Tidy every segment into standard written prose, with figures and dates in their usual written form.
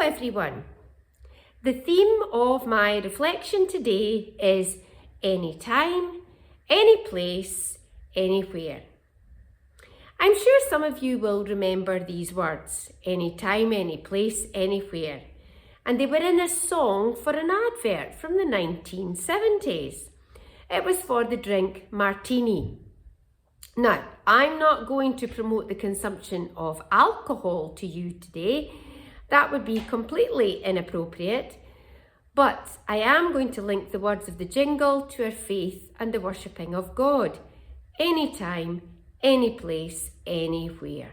everyone. The theme of my reflection today is anytime, any place, anywhere. I'm sure some of you will remember these words, anytime, any place, anywhere. And they were in a song for an advert from the 1970s. It was for the drink martini. Now, I'm not going to promote the consumption of alcohol to you today. That would be completely inappropriate. But I am going to link the words of the jingle to our faith and the worshipping of God. Anytime, any place, anywhere.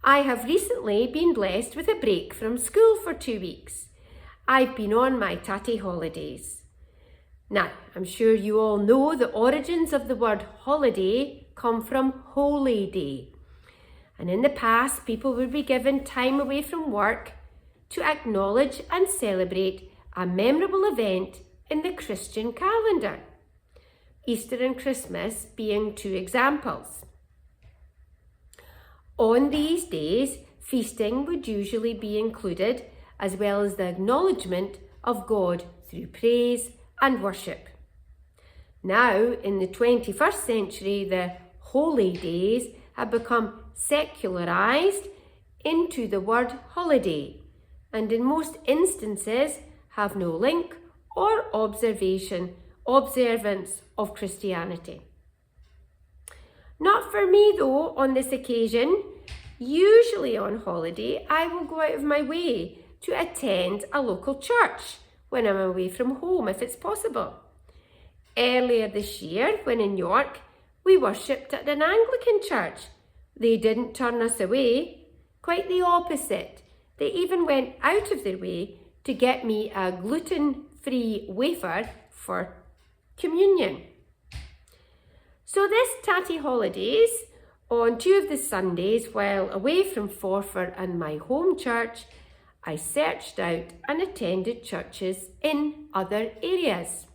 I have recently been blessed with a break from school for 2 weeks. I've been on my tatty holidays. Now, I'm sure you all know the origins of the word holiday come from holy day. And in the past, people would be given time away from work to acknowledge and celebrate a memorable event in the Christian calendar. Easter and Christmas being 2 examples. On these days, feasting would usually be included, as well as the acknowledgement of God through praise and worship. Now, in the 21st century, the holy days have become secularised into the word holiday, and in most instances have no link or observance of Christianity. Not for me though on this occasion. Usually on holiday I will go out of my way to attend a local church when I'm away from home if it's possible. Earlier this year when in York we worshipped at an Anglican church. They didn't turn us away, quite the opposite. They even went out of their way to get me a gluten-free wafer for communion. So this tatty holidays, on 2 of the Sundays while away from Forfar and my home church, I searched out and attended churches in other areas.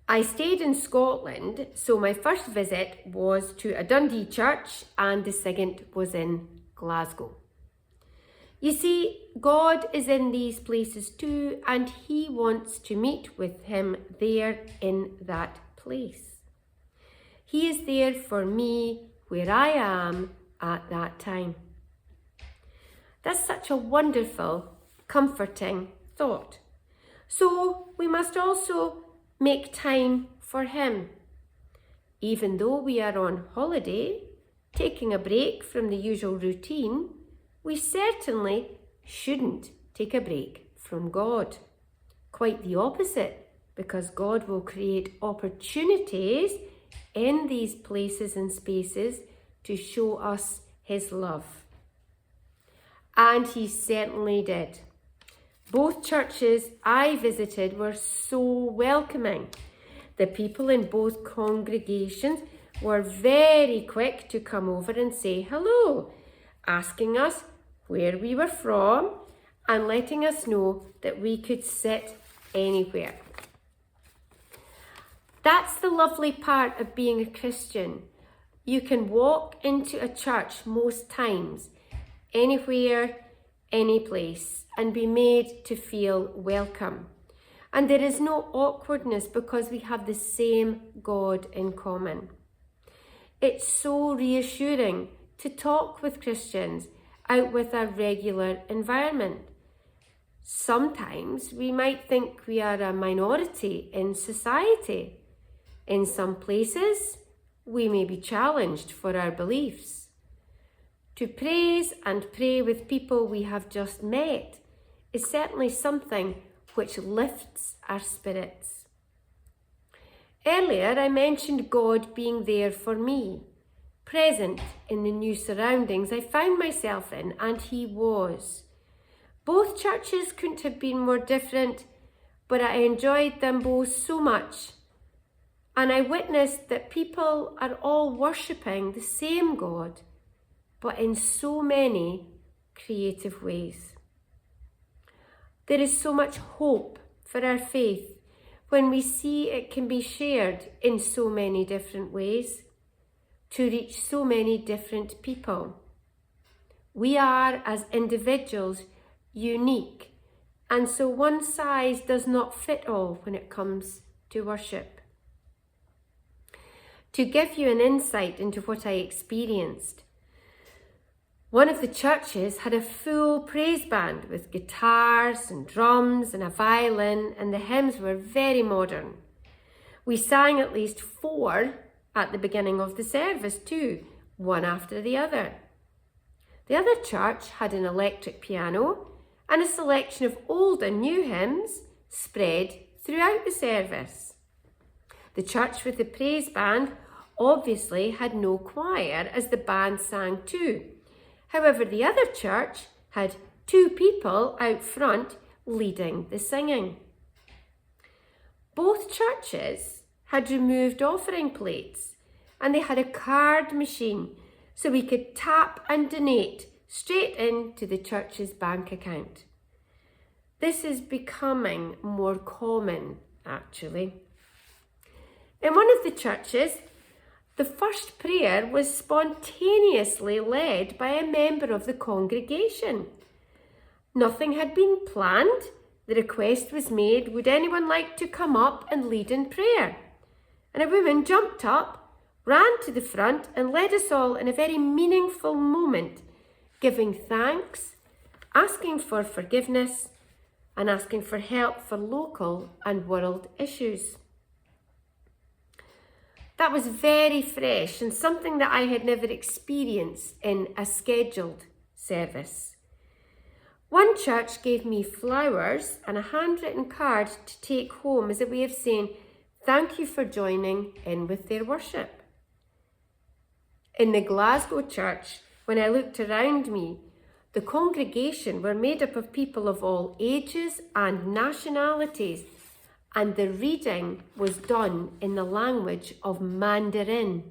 I stayed in Scotland, so my first visit was to a Dundee church and the second was in Glasgow. You see, God is in these places too, and He wants to meet with Him there in that place. He is there for me where I am at that time. That's such a wonderful, comforting thought. So we must also make time for Him. Even though we are on holiday, taking a break from the usual routine, we certainly shouldn't take a break from God. Quite the opposite, because God will create opportunities in these places and spaces to show us His love. And He certainly did. Both churches I visited were so welcoming. The people in both congregations were very quick to come over and say hello, asking us where we were from and letting us know that we could sit anywhere. That's the lovely part of being a Christian. You can walk into a church most times, anywhere, any place, and be made to feel welcome. And there is no awkwardness because we have the same God in common. It's so reassuring to talk with Christians out with our regular environment. Sometimes we might think we are a minority in society. In some places, we may be challenged for our beliefs. To praise and pray with people we have just met is certainly something which lifts our spirits. Earlier, I mentioned God being there for me, present in the new surroundings I found myself in, and He was. Both churches couldn't have been more different, but I enjoyed them both so much. And I witnessed that people are all worshipping the same God, but in so many creative ways. There is so much hope for our faith when we see it can be shared in so many different ways to reach so many different people. We are, as individuals, unique, and so one size does not fit all when it comes to worship. To give you an insight into what I experienced, one of the churches had a full praise band with guitars and drums and a violin, and the hymns were very modern. We sang at least 4 at the beginning of the service too, one after the other. The other church had an electric piano and a selection of old and new hymns spread throughout the service. The church with the praise band obviously had no choir as the band sang too. However, the other church had 2 people out front leading the singing. Both churches had removed offering plates and they had a card machine so we could tap and donate straight into the church's bank account. This is becoming more common, actually. In one of the churches, the first prayer was spontaneously led by a member of the congregation. Nothing had been planned. The request was made, would anyone like to come up and lead in prayer? And a woman jumped up, ran to the front and led us all in a very meaningful moment, giving thanks, asking for forgiveness, and asking for help for local and world issues. That was very fresh and something that I had never experienced in a scheduled service. One church gave me flowers and a handwritten card to take home as a way of saying thank you for joining in with their worship. In the Glasgow church, when I looked around me, the congregation were made up of people of all ages and nationalities, and the reading was done in the language of Mandarin.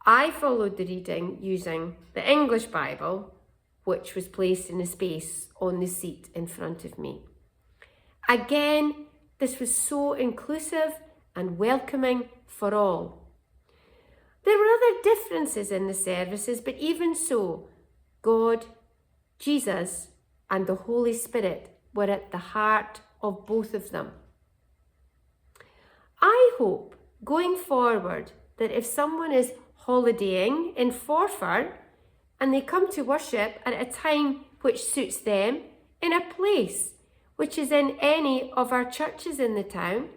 I followed the reading using the English Bible, which was placed in a space on the seat in front of me. Again, this was so inclusive and welcoming for all. There were other differences in the services, but even so, God, Jesus, and the Holy Spirit were at the heart of both of them. I hope going forward that if someone is holidaying in Forfar and they come to worship at a time which suits them in a place which is in any of our churches in the town,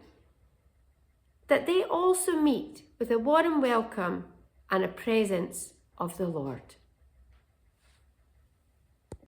that they also meet with a warm welcome and a presence of the Lord.